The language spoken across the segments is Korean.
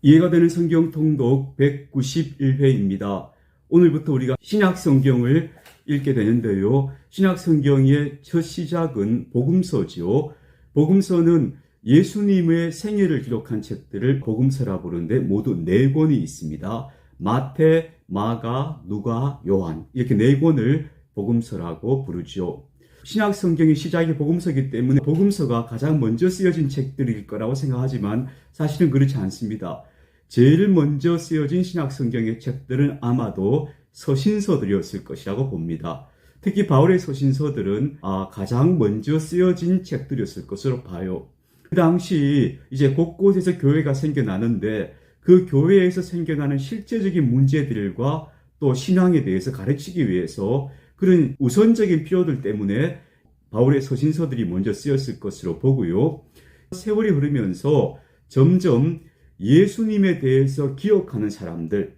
이해가 되는 성경 통독 191회입니다. 오늘부터 우리가 신약 성경을 읽게 되는데요. 신약 성경의 첫 시작은 복음서지요. 복음서는 예수님의 생애를 기록한 책들을 복음서라 부르는데 모두 4권이 있습니다. 마태, 마가, 누가, 요한 이렇게 4권을 복음서라고 부르죠. 신약 성경의 시작이 복음서이기 때문에 복음서가 가장 먼저 쓰여진 책들일 거라고 생각하지만 사실은 그렇지 않습니다. 제일 먼저 쓰여진 신약 성경의 책들은 아마도 서신서들이었을 것이라고 봅니다. 특히 바울의 서신서들은 가장 먼저 쓰여진 책들이었을 것으로 봐요. 그 당시 이제 곳곳에서 교회가 생겨나는데 그 교회에서 생겨나는 실제적인 문제들과 또 신앙에 대해서 가르치기 위해서 그런 우선적인 필요들 때문에 바울의 서신서들이 먼저 쓰였을 것으로 보고요. 세월이 흐르면서 점점 예수님에 대해서 기억하는 사람들,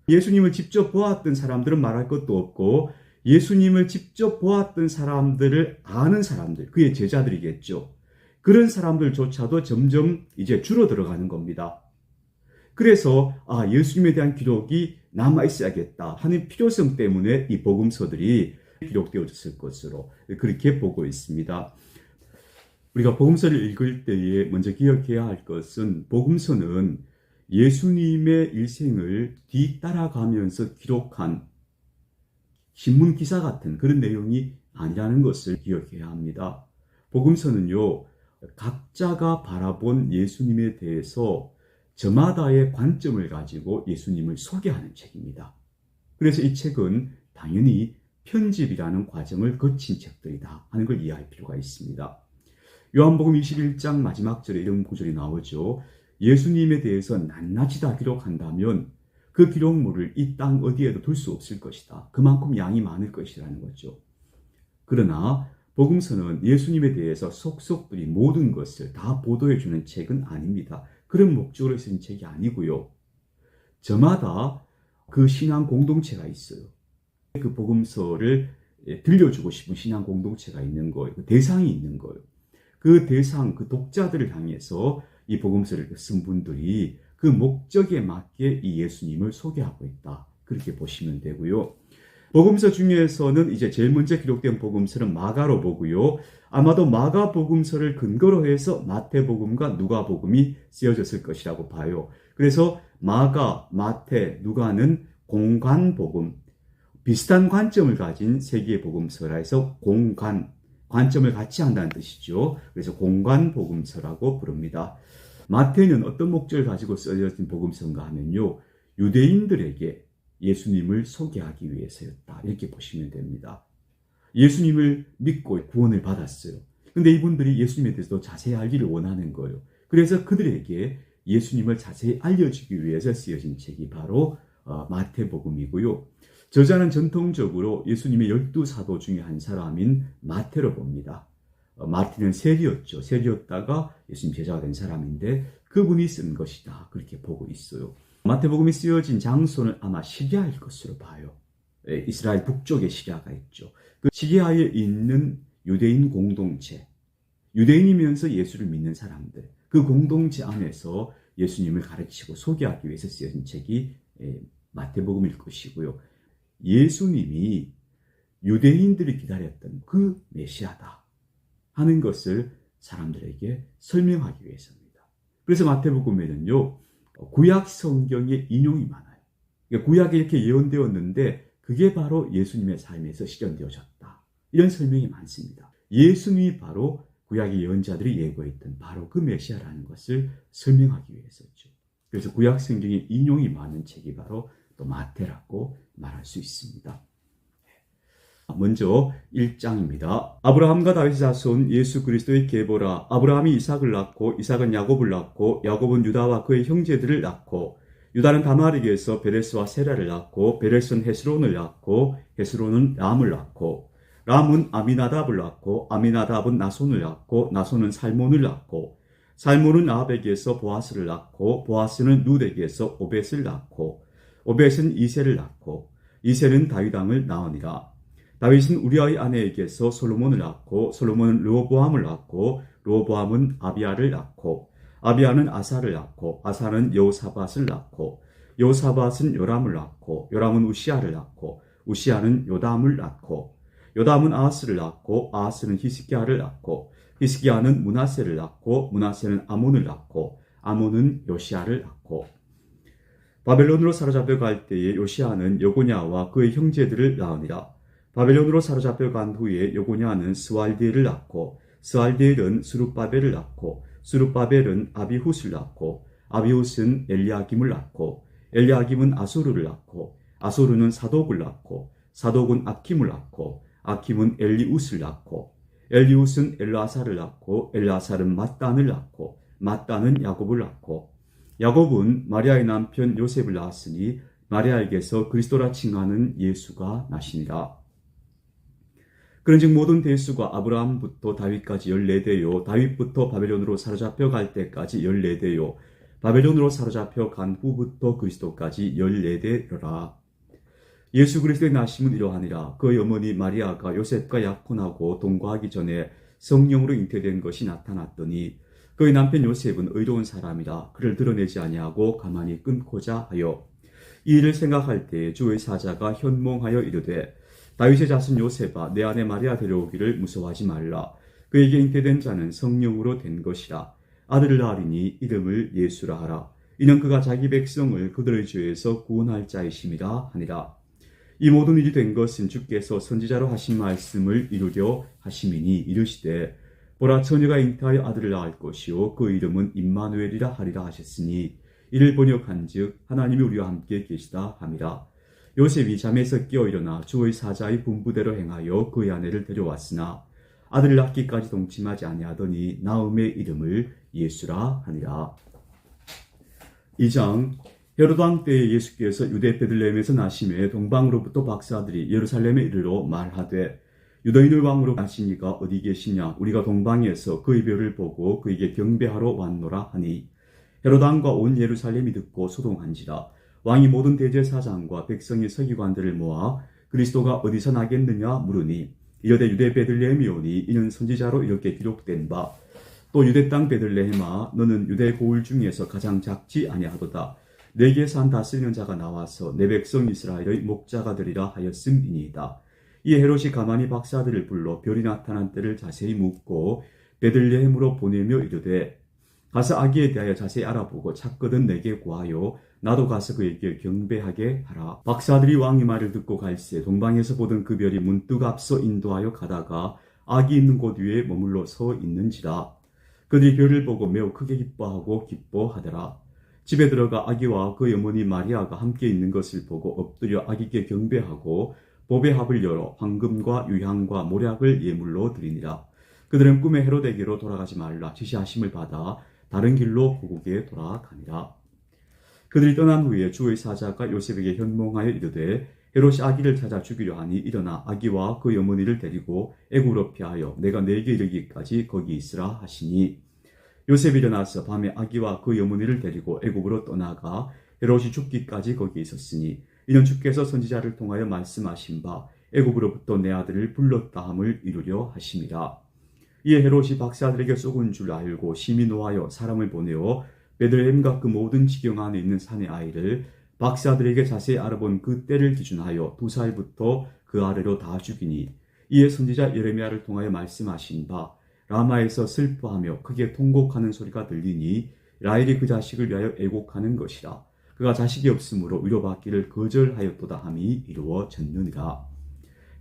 예수님을 직접 보았던 사람들은 말할 것도 없고 예수님을 직접 보았던 사람들을 아는 사람들, 그의 제자들이겠죠. 그런 사람들조차도 점점 이제 줄어들어가는 겁니다. 그래서 예수님에 대한 기록이 남아있어야겠다 하는 필요성 때문에 이 복음서들이 기록되어졌을 것으로 그렇게 보고 있습니다. 우리가 복음서를 읽을 때에 먼저 기억해야 할 것은 복음서는 예수님의 일생을 뒤따라가면서 기록한 신문 기사 같은 그런 내용이 아니라는 것을 기억해야 합니다. 복음서는요, 각자가 바라본 예수님에 대해서 저마다의 관점을 가지고 예수님을 소개하는 책입니다. 그래서 이 책은 당연히 편집이라는 과정을 거친 책들이다 하는 걸 이해할 필요가 있습니다. 요한복음 21장 마지막 절에 이런 구절이 나오죠. 예수님에 대해서 낱낱이 다 기록한다면 그 기록물을 이 땅 어디에도 둘 수 없을 것이다. 그만큼 양이 많을 것이라는 거죠. 그러나 복음서는 예수님에 대해서 속속들이 모든 것을 다 보도해주는 책은 아닙니다. 그런 목적으로 쓴 책이 아니고요. 저마다 그 신앙 공동체가 있어요. 그 복음서를 들려주고 싶은 신앙 공동체가 있는 거예요. 그 대상이 있는 거예요. 그 대상, 그 독자들을 향해서 이 복음서를 쓴 분들이 그 목적에 맞게 이 예수님을 소개하고 있다. 그렇게 보시면 되고요. 복음서 중에서는 이제 제일 먼저 기록된 복음서는 마가로 보고요. 아마도 마가 복음서를 근거로 해서 마태복음과 누가복음이 쓰여졌을 것이라고 봐요. 그래서 마가, 마태, 누가는 공관복음, 비슷한 관점을 가진 세 개의 복음서라 해서 관점을 같이 한다는 뜻이죠. 그래서 공관복음서라고 부릅니다. 마태는 어떤 목적을 가지고 쓰여진 복음서인가 하면요, 유대인들에게 예수님을 소개하기 위해서였다. 이렇게 보시면 됩니다. 예수님을 믿고 구원을 받았어요. 근데 이분들이 예수님에 대해서 자세히 알기를 원하는 거예요. 그래서 그들에게 예수님을 자세히 알려주기 위해서 쓰여진 책이 바로 마태복음이고요. 저자는 전통적으로 예수님의 12사도 중에 한 사람인 마태로 봅니다. 마태는 세리였죠. 세리였다가 예수님 제자가 된 사람인데 그분이 쓴 것이다. 그렇게 보고 있어요. 마태복음이 쓰여진 장소는 아마 시리아일 것으로 봐요. 이스라엘 북쪽에 시리아가 있죠. 그 시리아에 있는 유대인 공동체, 유대인이면서 예수를 믿는 사람들, 그 공동체 안에서 예수님을 가르치고 소개하기 위해서 쓰여진 책이 마태복음일 것이고요. 예수님이 유대인들이 기다렸던 그 메시아다 하는 것을 사람들에게 설명하기 위해서입니다. 그래서 마태복음에는요, 구약 성경의 인용이 많아요. 구약에 이렇게 예언되었는데 그게 바로 예수님의 삶에서 실현되어졌다. 이런 설명이 많습니다. 예수님이 바로 구약의 예언자들이 예고했던 바로 그 메시아라는 것을 설명하기 위해서죠. 그래서 구약 성경의 인용이 많은 책이 바로 또 마태라고 말할 수 있습니다. 먼저 1장입니다. 아브라함과 다윗의 자손 예수 그리스도의 계보라. 아브라함이 이삭을 낳고 이삭은 야곱을 낳고 야곱은 유다와 그의 형제들을 낳고 유다는 다말에게서 베레스와 세라를 낳고 베레스는 헤스론을 낳고 헤스론은 람을 낳고 람은 아미나답을 낳고 아미나답은 나손을 낳고 나손은 살몬을 낳고 살몬은 아합에게서 보아스를 낳고 보아스는 룻에게서 오벳을 낳고 오벳은 이새를 낳고 이새는 다윗 왕을 낳으니라. 다윗은 우리아의 아내에게서 솔로몬을 낳고 솔로몬은 르호보암을 낳고 르호보암은 아비야를 낳고 아비야는 아사를 낳고 아사는 여호사밧을 낳고 여호사밧은 요람을 낳고 요람은 우시야를 낳고 우시야는 요담을 낳고 요담은 아하스를 낳고 아하스는 히스기야를 낳고 히스기야는 므낫세를 낳고 므낫세는 아몬을 낳고 아몬은 요시야를 낳고 바벨론으로 사로잡혀 갈 때에 요시야는 여고냐와 그의 형제들을 낳으니라. 바벨론으로 사로잡혀 간 후에 여고냐는 스왈디엘을 낳고 스왈디엘은 스룹바벨을 낳고 스룹바벨은 아비훗을 낳고 아비훗은 엘리야김을 낳고 엘리야김은 아소르를 낳고 아소르는 사독을 낳고 사독은 아킴을 낳고 아킴은 엘리웃을 낳고 엘리웃은 엘라사를 낳고 엘라사는 mat단을 낳고 mat단은 야곱을 낳고 야곱은 마리아의 남편 요셉을 낳았으니 마리아에게서 그리스도라 칭하는 예수가 나시니라. 그런즉 모든 대수가 아브라함부터 다윗까지 14대요 다윗부터 바벨론으로 사로잡혀 갈 때까지 14대요 바벨론으로 사로잡혀 간 후부터 그리스도까지 14대로라. 예수 그리스도의 나심은 이러하니라. 그의 어머니 마리아가 요셉과 약혼하고 동거하기 전에 성령으로 잉태된 것이 나타났더니 그의 남편 요셉은 의로운 사람이라 그를 드러내지 아니하고 가만히 끊고자 하여 이 일을 생각할 때에 주의 사자가 현몽하여 이르되 다윗의 자손 요셉아 내 아내 마리아 데려오기를 무서워하지 말라. 그에게 잉태된 자는 성령으로 된 것이라. 아들을 낳으리니 이름을 예수라 하라. 이는 그가 자기 백성을 그들의 죄에서 구원할 자이심이라 하니라. 이 모든 일이 된 것은 주께서 선지자로 하신 말씀을 이루려 하심이니 이르시되 보라 처녀가 잉태하여 아들을 낳을 것이요 그 이름은 임마누엘이라 하리라 하셨으니 이를 번역한즉 하나님이 우리와 함께 계시다 함이라. 요셉이 잠에서 깨어 일어나 주의 사자의 분부대로 행하여 그의 아내를 데려왔으나 아들을 낳기까지 동침하지 아니하더니 나음의 이름을 예수라 하니라. 2장 헤로드 왕 때에 예수께서 유대 베들레헴에서 나심에 동방으로부터 박사들이 예루살렘에 이르러 말하되 유대인을 왕으로 하신 이가 어디 계시냐 우리가 동방에서 그의 별을 보고 그에게 경배하러 왔노라 하니 헤로드 왕과 온 예루살렘이 듣고 소동한지라. 왕이 모든 대제사장과 백성의 서기관들을 모아 그리스도가 어디서 나겠느냐 물으니 이르되 유대 베들레헴이오니 이는 선지자로 이렇게 기록된 바 또 유대 땅 베들레헴아 너는 유대 고을 중에서 가장 작지 아니하도다. 내게서 한 다스리는 자가 나와서 내 백성 이스라엘의 목자가 되리라 하였음이니이다. 이에 헤롯이 가만히 박사들을 불러 별이 나타난 때를 자세히 묻고 베들레헴으로 보내며 이르되 가서 아기에 대하여 자세히 알아보고 찾거든 내게 구하여 나도 가서 그에게 경배하게 하라. 박사들이 왕의 말을 듣고 갈새 동방에서 보던 그 별이 문득 앞서 인도하여 가다가 아기 있는 곳 위에 머물러 서 있는지라. 그들이 별을 보고 매우 크게 기뻐하고 기뻐하더라. 집에 들어가 아기와 그 어머니 마리아가 함께 있는 것을 보고 엎드려 아기께 경배하고 보배 합을 열어 황금과 유향과 모략을 예물로 드리니라. 그들은 꿈에 헤로데게로 돌아가지 말라 지시하심을 받아 다른 길로 고국에 돌아가니라. 그들이 떠난 후에 주의 사자가 요셉에게 현몽하여 이르되 헤롯이 아기를 찾아 죽이려 하니 일어나 아기와 그 어머니를 데리고 애굽으로 피하여 내가 네게 이르기까지 거기 있으라 하시니 요셉이 일어나서 밤에 아기와 그 어머니를 데리고 애굽으로 떠나가 헤롯이 죽기까지 거기 있었으니 이는 주께서 선지자를 통하여 말씀하신 바 애굽으로부터 내 아들을 불렀다 함을 이루려 하심이라. 이에 헤롯이 박사들에게 쏘은 줄 알고 심히 노하여 사람을 보내어 베들레헴과 그 모든 지경 안에 있는 산의 아이를 박사들에게 자세히 알아본 그 때를 기준하여 2살부터 그 아래로 다 죽이니 이에 선지자 예레미야를 통하여 말씀하신 바 라마에서 슬퍼하며 크게 통곡하는 소리가 들리니 라헬이 그 자식을 위하여 애곡하는 것이라. 그가 자식이 없으므로 위로받기를 거절하였도다 함이 이루어졌느니라.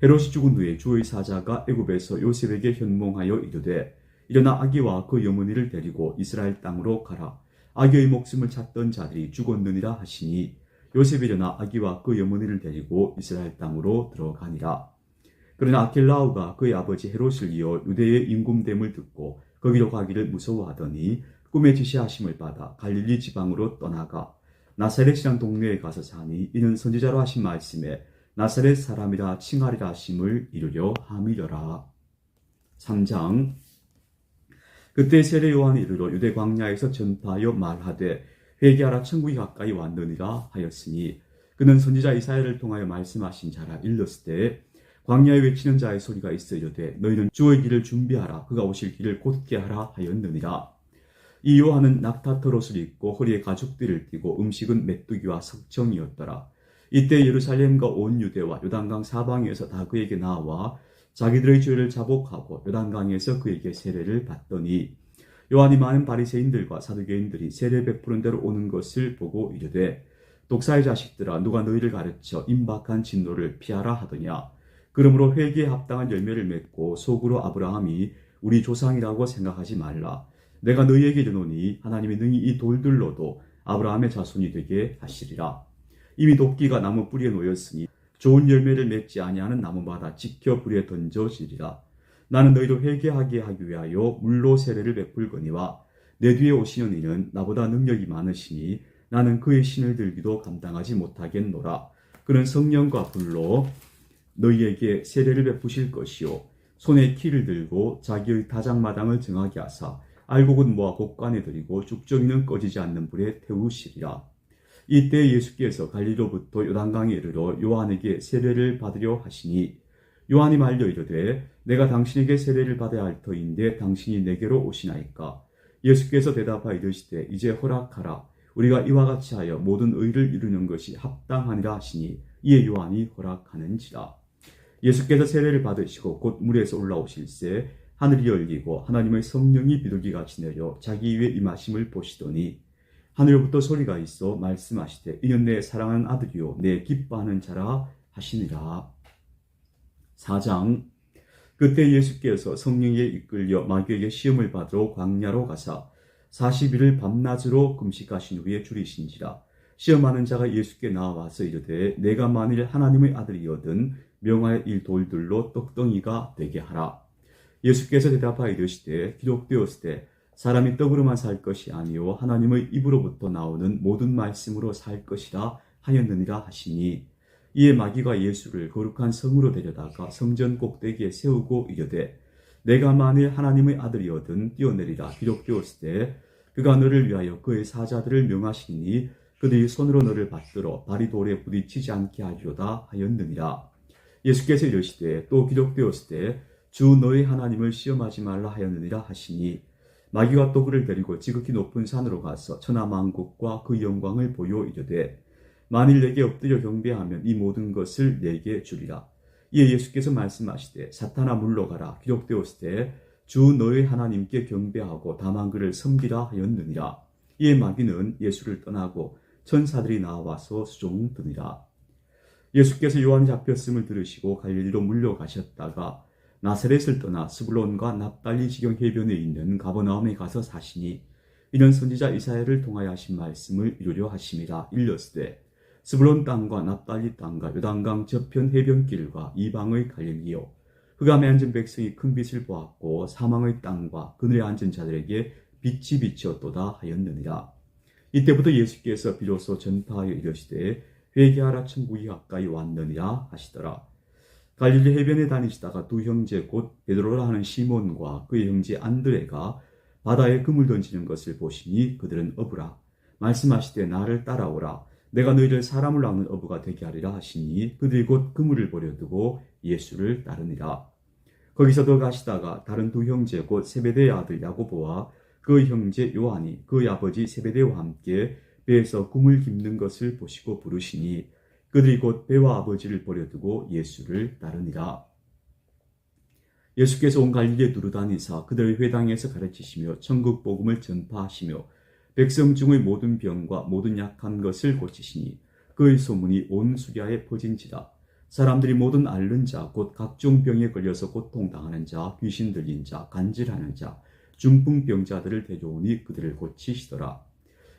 헤롯이 죽은 후에 주의 사자가 애굽에서 요셉에게 현몽하여 이르되 일어나 아기와 그 어머니를 데리고 이스라엘 땅으로 가라. 아기의 목숨을 찾던 자들이 죽었느니라 하시니 요셉이 일어나 아기와 그 어머니를 데리고 이스라엘 땅으로 들어가니라. 그러나 아킬라오가 그의 아버지 헤롯을 이어 유대의 임금됨을 듣고 거기로 가기를 무서워하더니 꿈에 지시하심을 받아 갈릴리 지방으로 떠나가 나사렛이란 동네에 가서 사니 이는 선지자로 하신 말씀에 나사렛 사람이라 칭하리라 하심을 이루려 함이려라. 3장 그때 세례 요한이 이르러 유대 광야에서 전파하여 말하되 회개하라 천국이 가까이 왔느니라 하였으니 그는 선지자 이사야를 통하여 말씀하신 자라. 일렀을 때 광야에 외치는 자의 소리가 있어 이르되 너희는 주의 길을 준비하라 그가 오실 길을 곧게 하라 하였느니라. 이 요한은 낙타털옷을 입고 허리에 가죽띠를 띠고 음식은 메뚜기와 석청이었더라. 이때 예루살렘과 온 유대와 요단강 사방에서 다 그에게 나와 자기들의 죄를 자복하고 요단강에서 그에게 세례를 받더니 요한이 많은 바리새인들과 사두개인들이 세례 베푸는 대로 오는 것을 보고 이르되 독사의 자식들아 누가 너희를 가르쳐 임박한 진노를 피하라 하더냐. 그러므로 회개에 합당한 열매를 맺고 속으로 아브라함이 우리 조상이라고 생각하지 말라. 내가 너희에게 이르노니 하나님이 능히 이 돌들로도 아브라함의 자손이 되게 하시리라. 이미 도끼가 나무 뿌리에 놓였으니 좋은 열매를 맺지 아니하는 나무마다 지켜 불에 던져지리라. 나는 너희를 회개하게 하기 위하여 물로 세례를 베풀거니와 내 뒤에 오시는 이는 나보다 능력이 많으시니 나는 그의 신을 들기도 감당하지 못하겠노라. 그는 성령과 불로 너희에게 세례를 베푸실 것이요 손에 키를 들고 자기의 다장마당을 정하게 하사 알곡은 모아 곡간에 들이고 죽정이는 꺼지지 않는 불에 태우시리라. 이때 예수께서 갈릴리로부터 요단강에 이르러 요한에게 세례를 받으려 하시니 요한이 말려 이르되 내가 당신에게 세례를 받아야 할 터인데 당신이 내게로 오시나이까. 예수께서 대답하여 이르시되 이제 허락하라. 우리가 이와 같이 하여 모든 의를 이루는 것이 합당하니라 하시니 이에 요한이 허락하는지라. 예수께서 세례를 받으시고 곧 물에서 올라오실새 하늘이 열리고 하나님의 성령이 비둘기같이 내려 자기 위에 임하심을 보시더니 하늘로부터 소리가 있어 말씀하시되 이는 내 사랑하는 아들이요 내 기뻐하는 자라 하시니라. 4장. 그때 예수께서 성령에 이끌려 마귀에게 시험을 받으러 광야로 가사 40일을 밤낮으로 금식하신 후에 줄이신지라. 시험하는 자가 예수께 나와서 이르되 내가 만일 하나님의 아들이거든 명하여 이 돌들로 떡덩이가 되게 하라. 예수께서 대답하여 이르시되 기록되었으되 사람이 떡으로만 살 것이 아니요 하나님의 입으로부터 나오는 모든 말씀으로 살 것이라 하였느니라 하시니 이에 마귀가 예수를 거룩한 성으로 데려다가 성전 꼭대기에 세우고 이르되 내가 만일 하나님의 아들이거든 뛰어내리라. 기록되었으되 그가 너를 위하여 그의 사자들을 명하시니 그들이 손으로 너를 받들어 발이 돌에 부딪히지 않게 하리로다 하였느니라. 예수께서 이르시되 또 기록되었으되 주 너의 하나님을 시험하지 말라 하였느니라 하시니 마귀가 또 그를 데리고 지극히 높은 산으로 가서 천하만국과 그 영광을 보여 이르되 만일 내게 엎드려 경배하면 이 모든 것을 내게 주리라. 이에 예수께서 말씀하시되 사탄아 물러가라. 기록되었으되 주 너의 하나님께 경배하고 다만 그를 섬기라 하였느니라. 이에 마귀는 예수를 떠나고 천사들이 나와서 수종드니라. 예수께서 요한이 잡혔음을 들으시고 갈릴리로 물려가셨다가 나사렛을 떠나 스불론과 납달리 지경 해변에 있는 가버나움에 가서 사시니 이는 선지자 이사야를 통하여 하신 말씀을 이루려 하심이라. 일렀으되 스불론 땅과 납달리 땅과 요단강 저편 해변길과 이방의 갈릴리요 흑암에 앉은 백성이 큰 빛을 보았고 사망의 땅과 그늘에 앉은 자들에게 빛이 비치었도다 하였느니라. 이때부터 예수께서 비로소 전파하여 이르시되 회개하라 천국이 가까이 왔느니라 하시더라. 갈릴리 해변에 다니시다가 두 형제 곧 베드로라 하는 시몬과 그의 형제 안드레가 바다에 그물 던지는 것을 보시니 그들은 어부라. 말씀하시되 나를 따라오라. 내가 너희를 사람을 낚는 어부가 되게 하리라 하시니 그들이 곧 그물을 버려두고 예수를 따르니라. 거기서 더 가시다가 다른 두 형제 곧 세베대의 아들 야고보와 그 형제 요한이 그의 아버지 세베대와 함께 배에서 꿈을 깁는 것을 보시고 부르시니 그들이 곧 배와 아버지를 버려두고 예수를 따르니라. 예수께서 온 갈릴리에 두루 다니사 그들의 회당에서 가르치시며 천국 복음을 전파하시며 백성 중의 모든 병과 모든 약한 것을 고치시니 그의 소문이 온 수리아에 퍼진지라. 사람들이 모든 앓는 자 곧 각종 병에 걸려서 고통당하는 자 귀신 들린 자 간질하는 자 중풍병자들을 데려오니 그들을 고치시더라.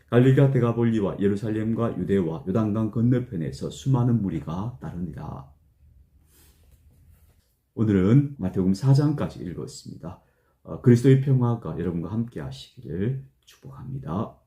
갈릴리와 데가볼리와 예루살렘과 유대와 요단강 건너편에서 수많은 무리가 따르니라. 오늘은 마태복음 4장까지 읽었습니다. 그리스도의 평화가 여러분과 함께 하시기를 축복합니다.